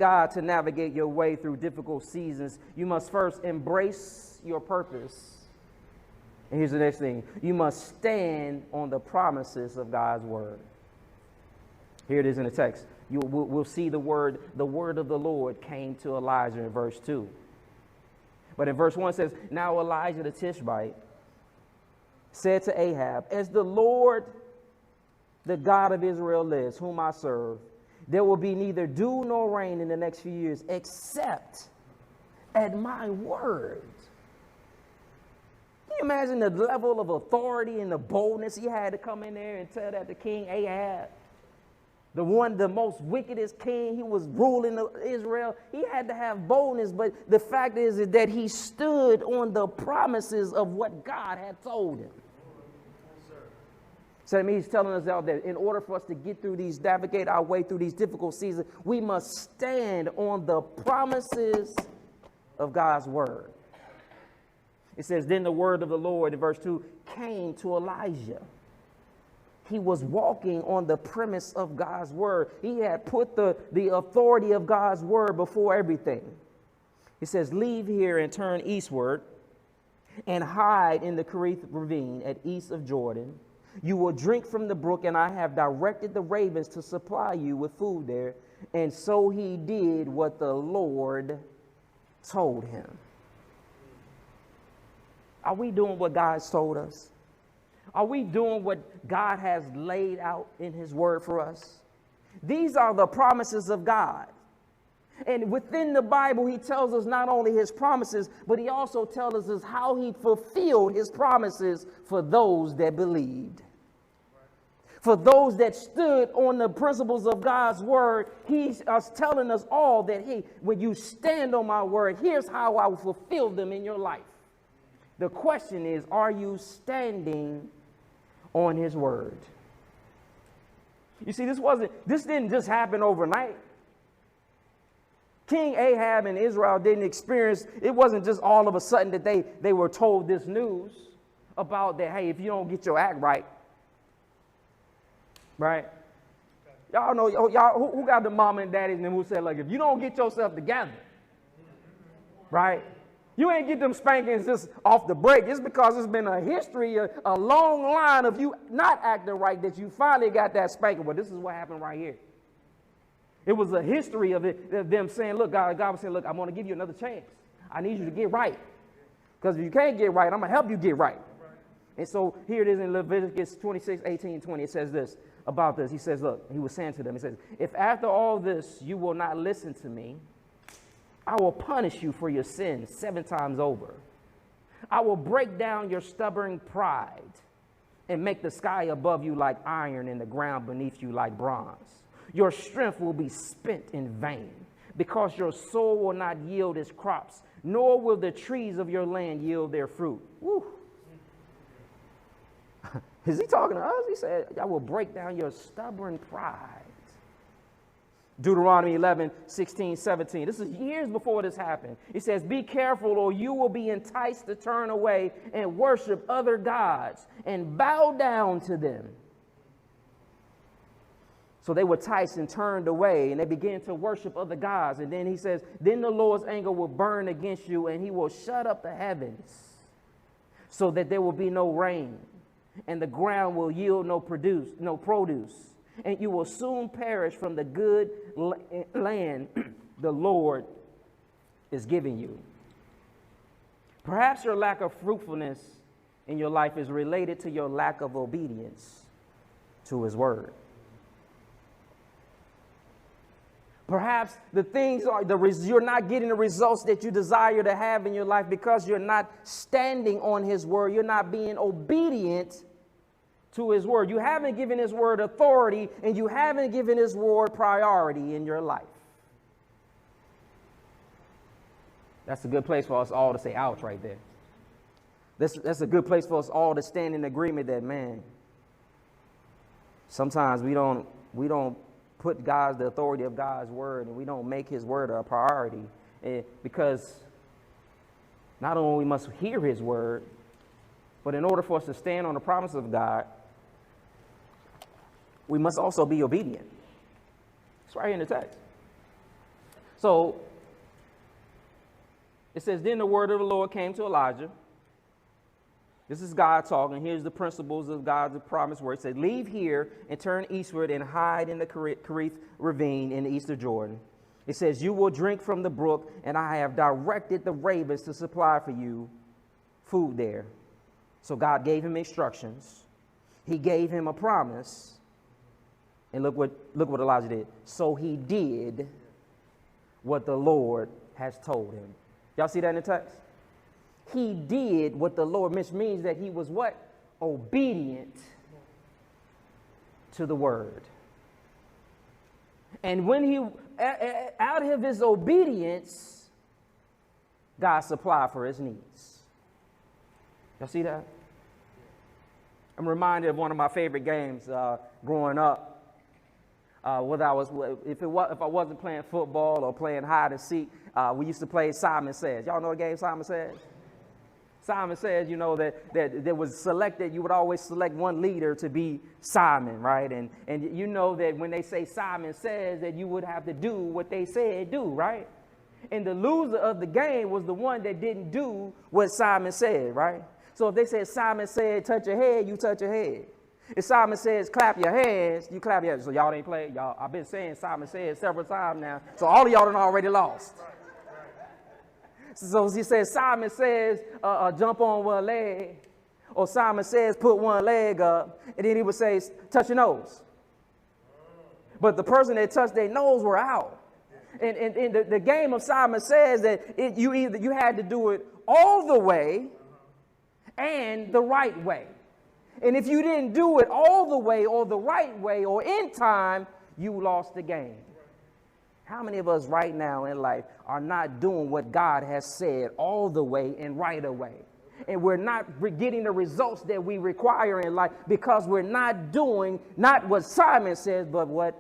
God to navigate your way through difficult seasons, you must first embrace your purpose. And here's the next thing. You must stand on the promises of God's word. Here it is in the text. We'll see the word of the Lord came to Elijah in verse 2. But in verse 1 it says, now Elijah the Tishbite said to Ahab, as the Lord, the God of Israel lives, whom I serve, there will be neither dew nor rain in the next few years, except at my word. Can you imagine the level of authority and the boldness he had to come in there and tell that to King Ahab? The most wickedest king, he was ruling Israel. He had to have boldness, but the fact is that he stood on the promises of what God had told him. So that means he's telling us out that in order for us to get through these, navigate our way through these difficult seasons, we must stand on the promises of God's word. It says, then the word of the Lord, in verse 2, came to Elijah. He was walking on the premise of God's word. He had put the authority of God's word before everything. He says, leave here and turn eastward and hide in the Kerith ravine at east of Jordan. You will drink from the brook, and I have directed the ravens to supply you with food there. And so he did what the Lord told him. Are we doing what God's told us? Are we doing what God has laid out in his word for us? These are the promises of God. And within the Bible, he tells us not only his promises, but he also tells us how he fulfilled his promises for those that believed. For those that stood on the principles of God's word, he's telling us all that, hey, when you stand on my word, here's how I will fulfill them in your life. The question is, are you standing on his word? You see, this didn't just happen overnight. King Ahab and Israel didn't experience, it wasn't just all of a sudden that they were told this news about that, hey, if you don't get your act right, right? Y'all know, y'all who got the mama and daddies and them who said, like, if you don't get yourself together, right? You ain't get them spankings just off the break. It's because it's been a history, a long line of you not acting right that you finally got that spanking. Well, this is what happened right here. It was a history of it, of them saying, look, God was saying, look, I'm going to give you another chance. I need you to get right. Because if you can't get right, I'm going to help you get right. And so here it is in Leviticus 26, 18, 20. It says this about this. He says, look, he was saying to them, he says, if after all this you will not listen to me, I will punish you for your sins 7 times over. I will break down your stubborn pride and make the sky above you like iron and the ground beneath you like bronze. Your strength will be spent in vain because your soul will not yield its crops, nor will the trees of your land yield their fruit. Woo. Is he talking to us? He said, I will break down your stubborn pride. Deuteronomy 11, 16, 17. This is years before this happened. It says, be careful or you will be enticed to turn away and worship other gods and bow down to them. So they were enticed and turned away and they began to worship other gods. And then he says, then the Lord's anger will burn against you and he will shut up the heavens so that there will be no rain and the ground will yield no produce. And you will soon perish from the good land the Lord is giving you. Perhaps your lack of fruitfulness in your life is related to your lack of obedience to his word. Perhaps the things are you're not getting the results that you desire to have in your life because you're not standing on his word. You're not being obedient to his word. You haven't given his word authority and you haven't given his word priority in your life. That's a good place for us all to say ouch right there. That's a good place for us all to stand in agreement that, man, sometimes we don't put the authority of God's word and we don't make his word a priority because not only must we hear his word, but in order for us to stand on the promise of God, we must also be obedient. It's right here in the text. So it says, then the word of the Lord came to Elijah. This is God talking. Here's the principles of God's promise where it said, leave here and turn eastward and hide in the Kerith ravine in the east of Jordan. It says, you will drink from the brook, and I have directed the ravens to supply for you food there. So God gave him instructions. He gave him a promise. And look what Elijah did. So he did what the Lord has told him. Y'all see that in the text? He did what the Lord, which means that he was what? Obedient to the word. And when he, out of his obedience, God supplied for his needs. Y'all see that? I'm reminded of one of my favorite games growing up. Whether I wasn't playing football or playing hide and seek, we used to play Simon Says. Y'all know the game Simon Says? Simon Says, you know, that there was selected, you would always select one leader to be Simon, right? And you know that when they say Simon Says, that you would have to do what they said do, right? And the loser of the game was the one that didn't do what Simon said, right? So if they said Simon said touch your head, you touch your head. If Simon says clap your hands, you clap your hands. So y'all ain't played. Y'all, I've been saying Simon says several times now. So all of y'all done already lost. So he says Simon says jump on one leg. Or Simon says put one leg up. And then he would say touch your nose. But the person that touched their nose were out. And the game of Simon Says that you had to do it all the way and the right way. And if you didn't do it all the way or the right way or in time, you lost the game. How many of us right now in life are not doing what God has said all the way and right away? And we're not getting the results that we require in life because we're not doing not what Simon says, but what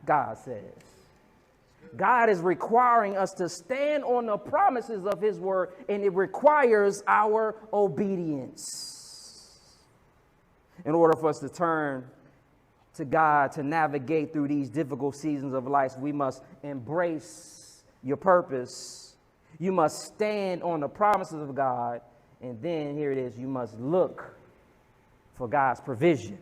God says. God is requiring us to stand on the promises of his word, and it requires our obedience. In order for us to turn to God to navigate through these difficult seasons of life, we must embrace your purpose. You must stand on the promises of God. And then here it is, you must look for God's provision.